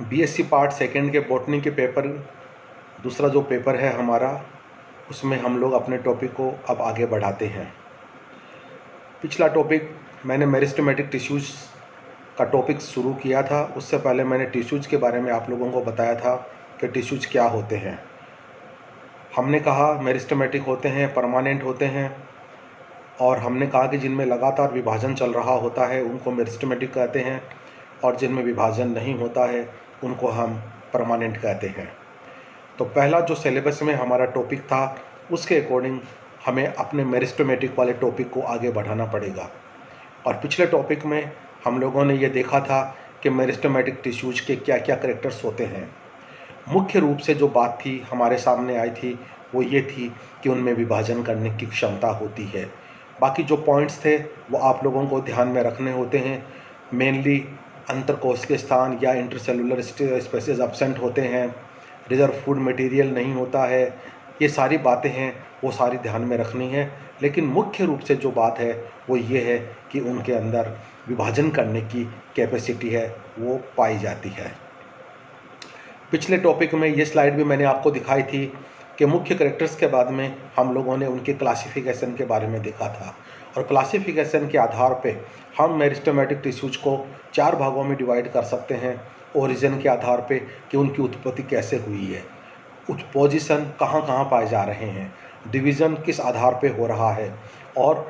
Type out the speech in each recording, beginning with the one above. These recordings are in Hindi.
बीएससी पार्ट सेकंड के बॉटनी के पेपर, दूसरा जो पेपर है हमारा, उसमें हम लोग अपने टॉपिक को अब आगे बढ़ाते हैं। पिछला टॉपिक मैंने मेरिस्टेमेटिक टिश्यूज़ का टॉपिक शुरू किया था। उससे पहले मैंने टिश्यूज़ के बारे में आप लोगों को बताया था कि टिश्यूज़ क्या होते हैं। हमने कहा मेरिस्टेमेटिक होते हैं, परमानेंट होते हैं, और हमने कहा कि जिनमें लगातार विभाजन चल रहा होता है उनको मेरिस्टेमेटिक कहते हैं, और जिनमें विभाजन नहीं होता है उनको हम परमानेंट कहते हैं। तो पहला जो सिलेबस में हमारा टॉपिक था उसके अकॉर्डिंग हमें अपने मेरिस्टेमेटिक वाले टॉपिक को आगे बढ़ाना पड़ेगा। और पिछले टॉपिक में हम लोगों ने ये देखा था कि मेरिस्टेमेटिक टिश्यूज़ के क्या क्या करैक्टर्स होते हैं। मुख्य रूप से जो बात थी हमारे सामने आई थी वो ये थी कि उनमें विभाजन करने की क्षमता होती है। बाकी जो पॉइंट्स थे वो आप लोगों को ध्यान में रखने होते हैं। मेनली अंतरकोशिकीय स्थान या इंटरसेलुलर स्पेसेस एब्सेंट होते हैं, रिजर्व फूड मटेरियल नहीं होता है, ये सारी बातें हैं वो सारी ध्यान में रखनी है। लेकिन मुख्य रूप से जो बात है वो ये है कि उनके अंदर विभाजन करने की कैपेसिटी है वो पाई जाती है। पिछले टॉपिक में ये स्लाइड भी मैंने आपको दिखाई थी कि मुख्य कैरेक्टर्स के बाद में हम लोगों ने उनके क्लासिफिकेशन के बारे में देखा था, और क्लासिफिकेशन के आधार पे हम मेरिस्टेमेटिक टिश्यूज़ को 4 भागों में डिवाइड कर सकते हैं। ओरिजिन के आधार पे कि उनकी उत्पत्ति कैसे हुई है, पोजीशन कहाँ कहाँ पाए जा रहे हैं, डिवीज़न किस आधार पे हो रहा है, और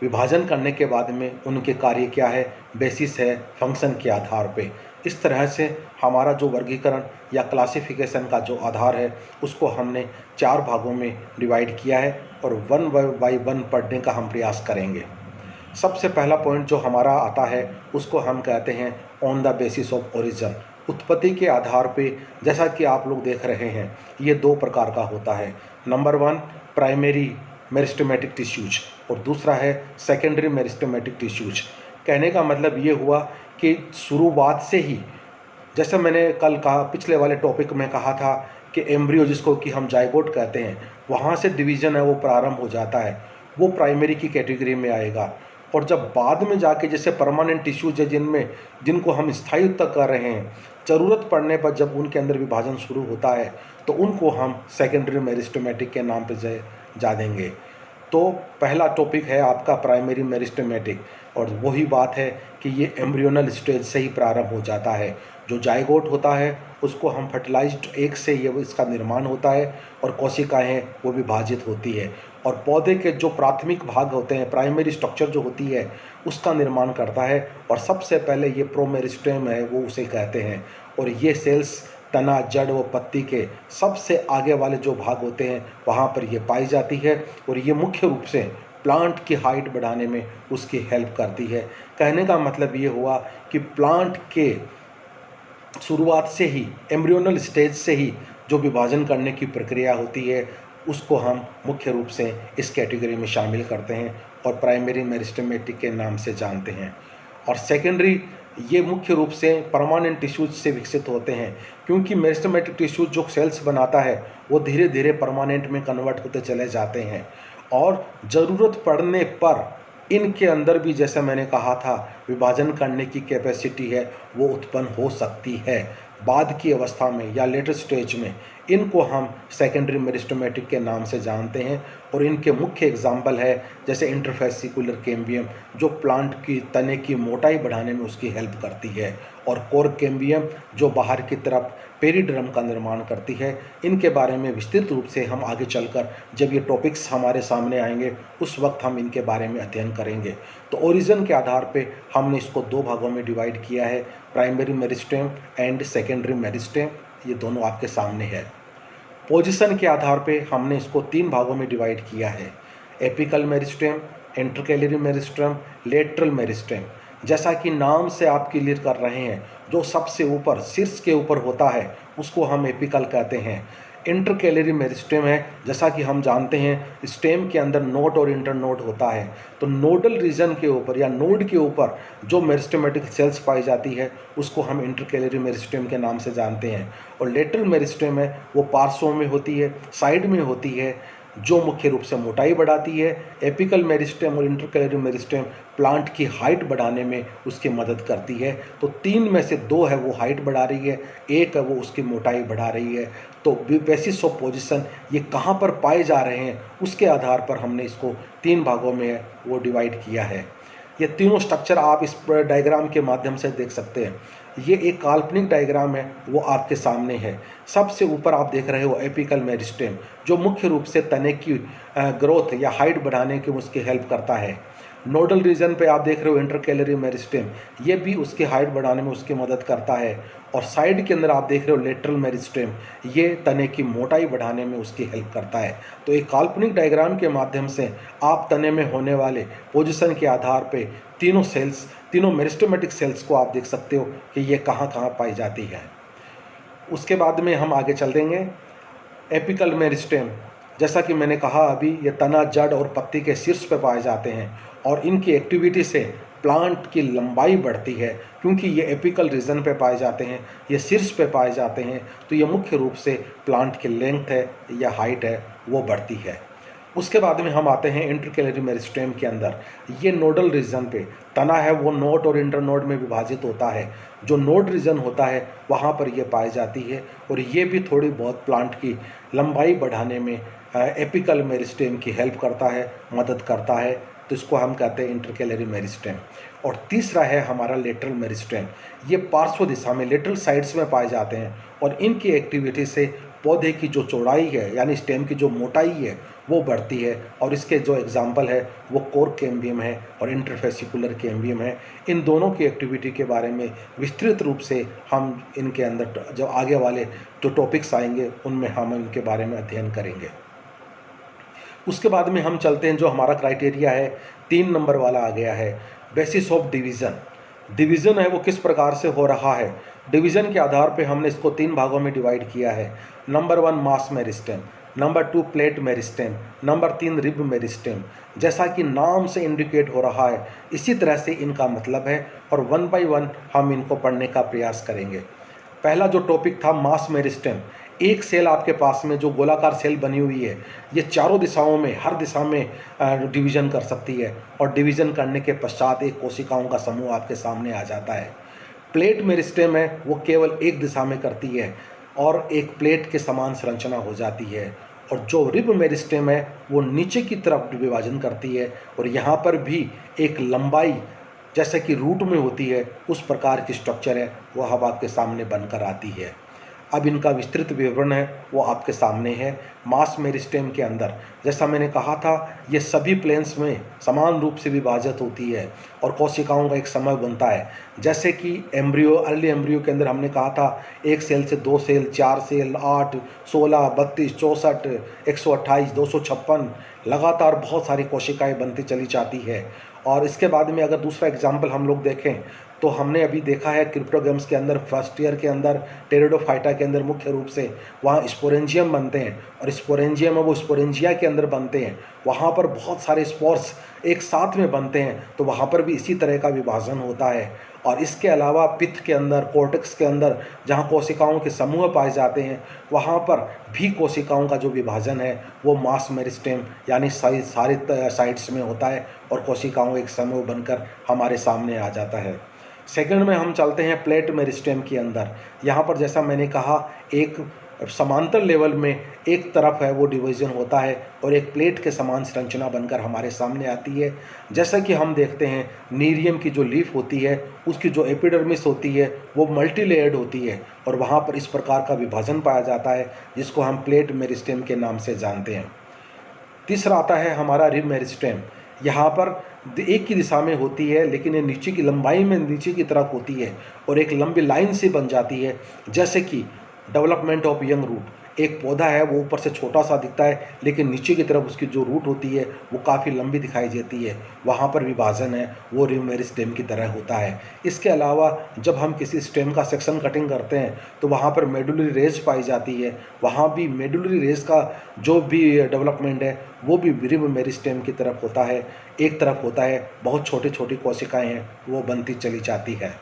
विभाजन करने के बाद में उनके कार्य क्या है, बेसिस है फंक्शन के आधार पे। इस तरह से हमारा जो वर्गीकरण या क्लासिफिकेशन का जो आधार है उसको हमने 4 भागों में डिवाइड किया है, और 1 बाय 1 पढ़ने का हम प्रयास करेंगे। सबसे पहला पॉइंट जो हमारा आता है उसको हम कहते हैं on the basis of origin. उत्पत्ति के आधार पे जैसा कि आप लोग देख रहे हैं ये 2 प्रकार का होता है। नंबर 1 प्राइमरी मेरिस्टेमेटिक टिश्यूज, और दूसरा है सेकेंडरी मेरिस्टेमेटिक टिश्यूज। कहने का मतलब ये हुआ कि शुरुआत से ही, जैसे मैंने कल कहा, पिछले वाले टॉपिक में कहा था कि एम्ब्रियो जिसको कि हम जाइगोट कहते हैं, वहाँ से डिवीज़न है वो प्रारंभ हो जाता है, वो प्राइमरी की कैटेगरी में आएगा। और जब बाद में जाके जैसे परमानेंट टिश्यूज है जिनको हम स्थायी तक कर रहे हैं, ज़रूरत पड़ने पर जब उनके अंदर विभाजन शुरू होता है तो उनको हम सेकेंडरी मेरिस्टेमेटिक के नाम पे जा देंगे। तो पहला टॉपिक है आपका प्राइमरी मेरिस्टेमेटिक, और वही बात है कि ये एम्ब्रियोनल स्टेज से ही प्रारंभ हो जाता है। जो जाइगोट होता है उसको हम फर्टिलाइज्ड एग से ये इसका निर्माण होता है, और कोशिकाएँ वो विभाजित होती है, और पौधे के जो प्राथमिक भाग होते हैं, प्राइमरी स्ट्रक्चर जो होती है उसका निर्माण करता है। और सबसे पहले ये प्रोमेरिस्टेम है वो उसे कहते हैं, और ये सेल्स तना, जड़ व पत्ती के सबसे आगे वाले जो भाग होते हैं वहाँ पर ये पाई जाती है, और ये मुख्य रूप से प्लांट की हाइट बढ़ाने में उसकी हेल्प करती है। कहने का मतलब ये हुआ कि प्लांट के शुरुआत से ही, एम्ब्रियोनल स्टेज से ही जो विभाजन करने की प्रक्रिया होती है उसको हम मुख्य रूप से इस कैटेगरी में शामिल करते हैं और प्राइमरी मेरिस्टेमेटिक के नाम से जानते हैं। और सेकेंडरी ये मुख्य रूप से परमानेंट टिश्यूज से विकसित होते हैं, क्योंकि मेरिस्टेमेटिक टिश्यूज जो सेल्स बनाता है वो धीरे धीरे परमानेंट में कन्वर्ट होते चले जाते हैं, और ज़रूरत पड़ने पर इनके अंदर भी, जैसे मैंने कहा था, विभाजन करने की कैपेसिटी है वो उत्पन्न हो सकती है। बाद की अवस्था में या लेटर स्टेज में इनको हम सेकेंडरी मेरिस्टेमेटिक के नाम से जानते हैं, और इनके मुख्य एग्जाम्पल है जैसे इंटरफेसिकुलर कैम्बियम जो प्लांट की तने की मोटाई बढ़ाने में उसकी हेल्प करती है, और कोर कैम्बियम जो बाहर की तरफ पेरिड्रम का निर्माण करती है। इनके बारे में विस्तृत रूप से हम आगे चलकर जब ये टॉपिक्स हमारे सामने आएंगे उस वक्त हम इनके बारे में अध्ययन करेंगे। तो ओरिजिन के आधार पे हमने इसको 2 भागों में डिवाइड किया है, primary meristem and secondary meristem, ये दोनों आपके सामने है। पोजीशन के आधार पे हमने इसको 3 भागों में डिवाइड किया है, apical meristem, intercalary meristem, lateral meristem. जैसा कि नाम से आप क्लियर कर रहे हैं, जो सबसे ऊपर शीर्ष के ऊपर होता है उसको हम एपिकल कहते हैं। इंटरकैलरी मेरिस्टेम है, जैसा कि हम जानते हैं स्टेम के अंदर नोड और इंटरनोड होता है, तो नोडल रीजन के ऊपर या नोड के ऊपर जो मेरिस्टेमेटिक सेल्स पाई जाती है उसको हम इंटरकैलरी मेरिस्टेम के नाम से जानते हैं। और लेटरल मेरिस्टेम है वो पार्श्वों में होती है, साइड में होती है, जो मुख्य रूप से मोटाई बढ़ाती है। एपिकल मेरिस्टेम और इंटरकैलरी मेरिस्टेम प्लांट की हाइट बढ़ाने में उसकी मदद करती है। तो 3 में से 2 है वो हाइट बढ़ा रही है, 1 है वो उसकी मोटाई बढ़ा रही है। तो बेसिस ऑफ पोजीशन ये कहाँ पर पाए जा रहे हैं उसके आधार पर हमने इसको 3 भागों में वो डिवाइड किया है। ये तीनों स्ट्रक्चर आप इस डायग्राम के माध्यम से देख सकते हैं। ये एक काल्पनिक डायग्राम है, वो आपके सामने है। सबसे ऊपर आप देख रहे हो एपिकल मेरिस्टेम, जो मुख्य रूप से तने की ग्रोथ या हाइट बढ़ाने की उसकी हेल्प करता है। नोडल रीजन पे आप देख रहे हो इंटरकैलरी मेरिस्टेम, ये भी उसकी हाइट बढ़ाने में उसकी मदद करता है। और साइड के अंदर आप देख रहे हो लेटरल मेरिस्टेम, ये तने की मोटाई बढ़ाने में उसकी हेल्प करता है। तो एक काल्पनिक डायग्राम के माध्यम से आप तने में होने वाले पोजीशन के आधार पे तीनों सेल्स, तीनों मेरिस्टेमेटिक सेल्स को आप देख सकते हो कि ये कहाँ कहाँ पाई जाती है। उसके बाद में हम आगे चल देंगे। एपिकल मेरिस्टेम, जैसा कि मैंने कहा अभी, ये तना, जड़ और पत्ती के शीर्ष पर पाए जाते हैं और इनकी एक्टिविटी से प्लांट की लंबाई बढ़ती है। क्योंकि ये एपिकल रीजन पे पाए जाते हैं, ये शीर्ष पे पाए जाते हैं, तो ये मुख्य रूप से प्लांट की लेंथ है या हाइट है वो बढ़ती है। उसके बाद में हम आते हैं इंटरकैलरी मेरिस्टेम के अंदर। ये नोडल रीजन पे तना है वो नोड और इंटरनोड में विभाजित होता है। जो नोड रीजन होता है वहाँ पर ये पाई जाती है और ये भी थोड़ी बहुत प्लांट की लंबाई बढ़ाने में एपिकल मेरिस्टेम की हेल्प करता है, मदद करता है। तो इसको हम कहते हैं इंटरकैलरी मेरिस्टेम। और तीसरा है हमारा लेटरल मेरिस्टेम। ये पार्श्व दिशा में लेटरल साइड्स में पाए जाते हैं और इनकी एक्टिविटी से पौधे की जो चौड़ाई है यानी स्टेम की जो मोटाई है वो बढ़ती है। और इसके जो एग्जाम्पल है वो कोर कैम्बियम है और इंटरफेसिकुलर कैम्बियम है। इन दोनों की एक्टिविटी के बारे में विस्तृत रूप से हम इनके अंदर जो आगे वाले जो टॉपिक्स आएंगे उनमें हम इनके बारे में अध्ययन करेंगे। उसके बाद में हम चलते हैं, जो हमारा क्राइटेरिया है 3 नंबर वाला आ गया है, बेसिस ऑफ डिवीज़न। डिवीज़न है वो किस प्रकार से हो रहा है। डिवीज़न के आधार पे हमने इसको 3 भागों में डिवाइड किया है। Number 1 mass meristem, number 2 plate meristem, number 3 rib meristem. जैसा कि नाम से इंडिकेट हो रहा है इसी तरह से इनका मतलब है और 1 बाय 1 हम इनको पढ़ने का प्रयास करेंगे। पहला जो टॉपिक था मास मेरिस्टेम, एक सेल आपके पास में जो गोलाकार सेल बनी हुई है ये चारों दिशाओं में, हर दिशा में डिवीज़न कर सकती है और डिवीज़न करने के पश्चात एक कोशिकाओं का समूह आपके सामने आ जाता है। प्लेट मेरिस्टेम है वो केवल एक दिशा में करती है और एक प्लेट के समान संरचना हो जाती है। और जो रिब मेरिस्टेम है वो नीचे की तरफ विभाजन करती है और यहाँ पर भी एक लंबाई जैसे कि रूट में होती है उस प्रकार की स्ट्रक्चर है वो अब आपके सामने बनकर आती है। अब इनका विस्तृत विवरण है वो आपके सामने है। मास मेरिस्टेम के अंदर जैसा मैंने कहा था ये सभी प्लेन्स में समान रूप से विभाजित होती है और कोशिकाओं का एक समूह बनता है। जैसे कि एम्ब्रियो, अर्ली एम्ब्रियो के अंदर हमने कहा था 1 सेल से 2 सेल, 4 सेल, 8, 16, 32, 64, 128, 256 लगातार बहुत सारी कोशिकाएं बनती चली जाती है। और इसके बाद में अगर दूसरा एग्जाम्पल हम लोग देखें तो हमने अभी देखा है क्रिप्टोगम्स के अंदर, फर्स्ट ईयर के अंदर, टेरिडोफाइटा के अंदर मुख्य रूप से वहाँ स्पोरेंजियम बनते हैं और स्पोरेंजियम है वो स्पोरेंजिया के अंदर बनते हैं। वहाँ पर बहुत सारे स्पोर्स एक साथ में बनते हैं तो वहाँ पर भी इसी तरह का विभाजन होता है। और इसके अलावा पित्त के अंदर, कोर्टेक्स के अंदर जहाँ कोशिकाओं के समूह पाए जाते हैं वहाँ पर भी कोशिकाओं का जो विभाजन है वो मास मेरिस्टेम यानी सारी साइड्स में होता है और कोशिकाओं एक समूह बनकर हमारे सामने आ जाता है। सेकंड में हम चलते हैं प्लेट मेरिस्टेम के अंदर। यहाँ पर जैसा मैंने कहा एक समांतर लेवल में एक तरफ है वो डिवीज़न होता है और एक प्लेट के समान संरचना बनकर हमारे सामने आती है। जैसा कि हम देखते हैं नीरियम की जो लीफ होती है उसकी जो एपिडर्मिस होती है वो मल्टी लेयर्ड होती है और वहाँ पर इस प्रकार का विभाजन पाया जाता है जिसको हम प्लेट मेरिस्टेम के नाम से जानते हैं। तीसरा आता है हमारा रिब मेरिस्टेम। यहाँ पर एक ही दिशा में होती है लेकिन ये नीचे की लंबाई में नीचे की तरफ होती है और एक लंबी लाइन से बन जाती है। जैसे कि डेवलपमेंट ऑफ यंग रूट, एक पौधा है वो ऊपर से छोटा सा दिखता है लेकिन नीचे की तरफ उसकी जो रूट होती है वो काफ़ी लंबी दिखाई देती है। वहाँ पर विभाजन है वो रिब मेरिस्टेम की तरह होता है। इसके अलावा जब हम किसी स्टेम का सेक्शन कटिंग करते हैं तो वहाँ पर मेडुलरी रेज पाई जाती है, वहाँ भी मेडुलरी रेज का जो भी डेवलपमेंट है वो भी रिब मेरिस्टेम की तरफ होता है। एक तरफ होता है, बहुत छोटी छोटी कोशिकाएँ हैं वो बनती चली जाती है।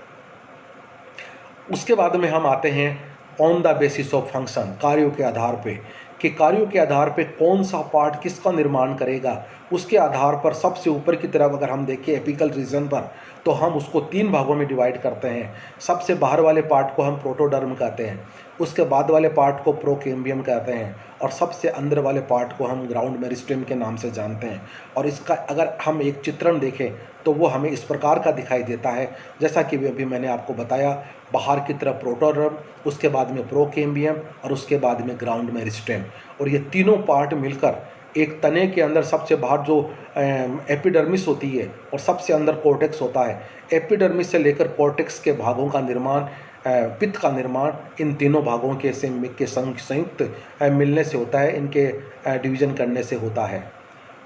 उसके बाद में हम आते हैं on the basis of function, कार्यों के आधार पे, कि कार्यों के आधार पे कौन सा पार्ट किसका निर्माण करेगा, उसके आधार पर सबसे ऊपर की तरफ अगर हम देखें एपिकल रीजन पर, तो हम उसको 3 भागों में डिवाइड करते हैं। सबसे बाहर वाले पार्ट को हम प्रोटोडर्म कहते हैं, उसके बाद वाले पार्ट को प्रोकेम्बियम कहते हैं, और सबसे अंदर वाले पार्ट को हम ग्राउंड मेरिस्टेम के नाम से जानते हैं। और इसका अगर हम एक चित्रण देखें तो वो हमें इस प्रकार का दिखाई देता है, जैसा कि अभी मैंने आपको बताया, बाहर की तरफ प्रोटोडर्म, उसके बाद में प्रोकेम्बियम और उसके बाद में ग्राउंड मेरिस्टेम। और ये तीनों पार्ट मिलकर एक तने के अंदर सबसे बाहर जो एपिडर्मिस होती है और सबसे अंदर कॉर्टेक्स होता है। एपिडर्मिस से लेकर कॉर्टेक्स के भागों का निर्माण, पित्त का निर्माण इन तीनों भागों के संयुक्त मिलने से होता है, इनके डिवीज़न करने से होता है।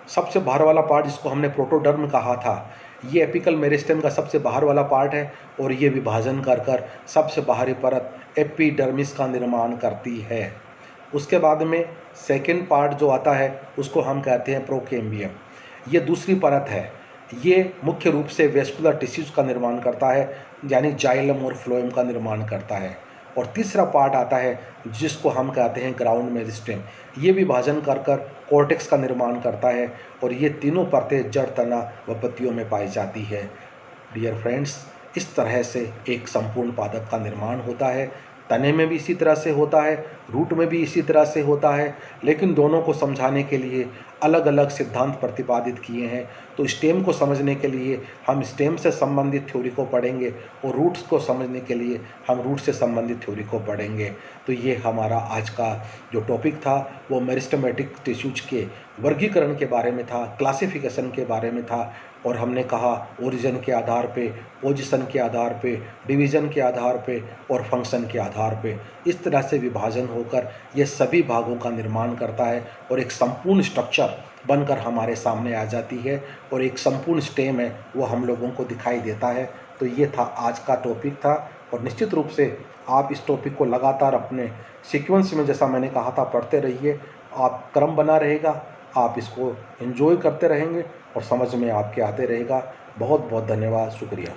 सबसे बाहर वाला पार्ट जिसको हमने प्रोटोडर्म कहा था, ये एपिकल मेरिस्टेम का सबसे बाहर वाला पार्ट है, और ये विभाजन कर कर सबसे बाहरी परत एपिडर्मिस का निर्माण करती है। उसके बाद में सेकेंड पार्ट जो आता है उसको हम कहते हैं प्रोकेम्बियम। ये दूसरी परत है, ये मुख्य रूप से वेस्कुलर टिश्यूज़ का निर्माण करता है, यानी जाइलम और फ्लोएम का निर्माण करता है। और तीसरा पार्ट आता है जिसको हम कहते हैं ग्राउंड मेरिस्टेम। ये विभाजन कर कर कॉर्टेक्स का निर्माण करता है, और ये तीनों परतें जड़, तना व पत्तियों में पाई जाती है। डियर फ्रेंड्स, इस तरह से एक संपूर्ण पादप का निर्माण होता है। तने में भी इसी तरह से होता है, रूट में भी इसी तरह से होता है, लेकिन दोनों को समझाने के लिए अलग अलग सिद्धांत प्रतिपादित किए हैं। तो स्टेम को समझने के लिए हम स्टेम से संबंधित थ्योरी को पढ़ेंगे, और रूट्स को समझने के लिए हम रूट से संबंधित थ्योरी को पढ़ेंगे। तो ये हमारा आज का जो टॉपिक था वो मेरिस्टेमेटिक टिश्यूज के वर्गीकरण के बारे में था, क्लासिफिकेशन के बारे में था। और हमने कहा ओरिजिन के आधार पे, पोजीशन के आधार पे, डिवीज़न के आधार पे और फंक्शन के आधार पे इस तरह से विभाजन होकर ये सभी भागों का निर्माण करता है, और एक संपूर्ण स्ट्रक्चर बनकर हमारे सामने आ जाती है, और एक संपूर्ण स्टेम है वो हम लोगों को दिखाई देता है। तो ये था आज का टॉपिक था, और निश्चित रूप से आप इस टॉपिक को लगातार अपने सीक्वेंस में, जैसा मैंने कहा था, पढ़ते रहिए। आप क्रम बना रहेगा, आप इसको एंजॉय करते रहेंगे और समझ में आपके आते रहेगा। बहुत बहुत धन्यवाद, शुक्रिया।